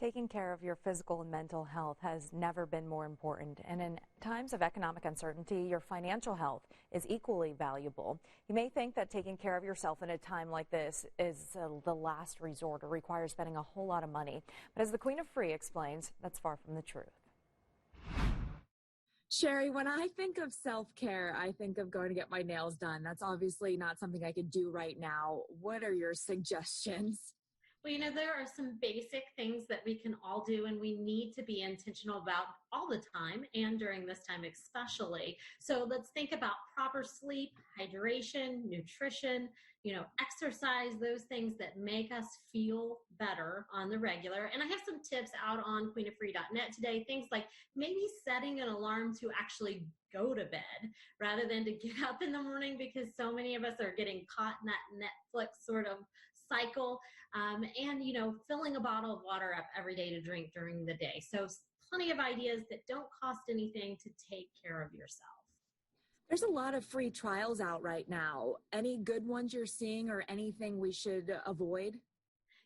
Taking care of your physical and mental health has never been more important. And in times of economic uncertainty, your financial health is equally valuable. You may think that taking care of yourself in a time like this is the last resort or requires spending a whole lot of money. But as the Queen of Free explains, that's far from the truth. Sherry, when I think of self-care, I think of going to get my nails done. That's obviously not something I could do right now. What are your suggestions? Well, there are some basic things that we can all do, and we need to be intentional about all the time and during this time especially. So let's think about proper sleep, hydration, nutrition, exercise, those things that make us feel better on the regular. And I have some tips out on queenoffree.net today, things like maybe setting an alarm to actually go to bed rather than to get up in the morning, because so many of us are getting caught in that Netflix sort of cycle. And filling a bottle of water up every day to drink during the day. So plenty of ideas that don't cost anything to take care of yourself. There's a lot of free trials out right now. Any good ones you're seeing or anything we should avoid?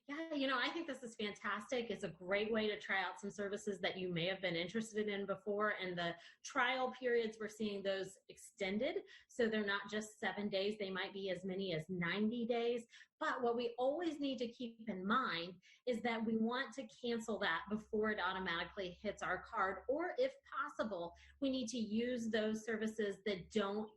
Yeah, I think this is fantastic. It's a great way to try out some services that you may have been interested in before. And the trial periods, we're seeing those extended. So they're not just 7 days, they might be as many as 90 days. But what we always need to keep in mind is that we want to cancel that before it automatically hits our card, or if possible, we need to use those services that don't,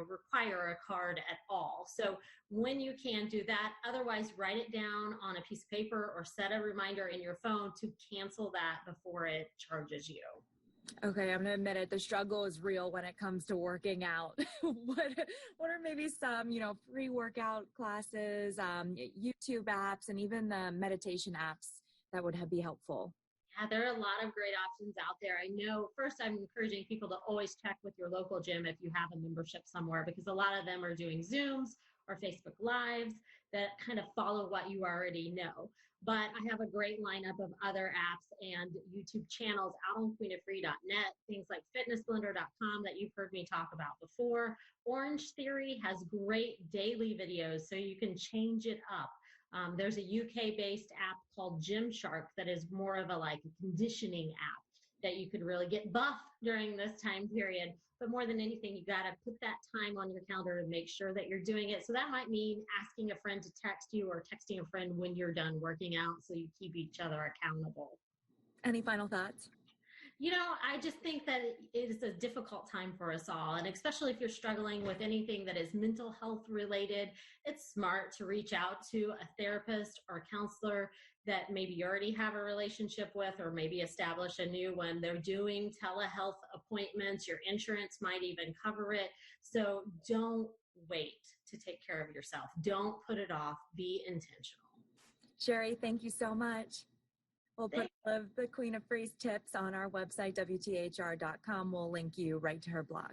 require a card at all. So when you can, do that. Otherwise, write it down on a piece of paper or set a reminder in your phone to cancel that before it charges you. Okay, I'm going to admit it. The struggle is real when it comes to working out. What are maybe some, free workout classes, YouTube apps, and even the meditation apps that would be helpful? Yeah, there are a lot of great options out there. I know, first, I'm encouraging people to always check with your local gym if you have a membership somewhere, because a lot of them are doing Zooms or Facebook Lives that kind of follow what you already know. But I have a great lineup of other apps and YouTube channels out on queenoffree.net, things like fitnessblender.com that you've heard me talk about before. Orange Theory has great daily videos, so you can change it up. There's a UK-based app called Gymshark that is more of a conditioning app that you could really get buff during this time period. But more than anything, you got to put that time on your calendar to make sure that you're doing it. So that might mean asking a friend to text you or texting a friend when you're done working out, so you keep each other accountable. Any final thoughts? I just think that it is a difficult time for us all. And especially if you're struggling with anything that is mental health related, it's smart to reach out to a therapist or a counselor that maybe you already have a relationship with, or maybe establish a new one. They're doing telehealth appointments. Your insurance might even cover it. So don't wait to take care of yourself. Don't put it off. Be intentional. Sherry, thank you so much. We'll put all of the Queen of Free's tips on our website, WTHR.com. We'll link you right to her blog.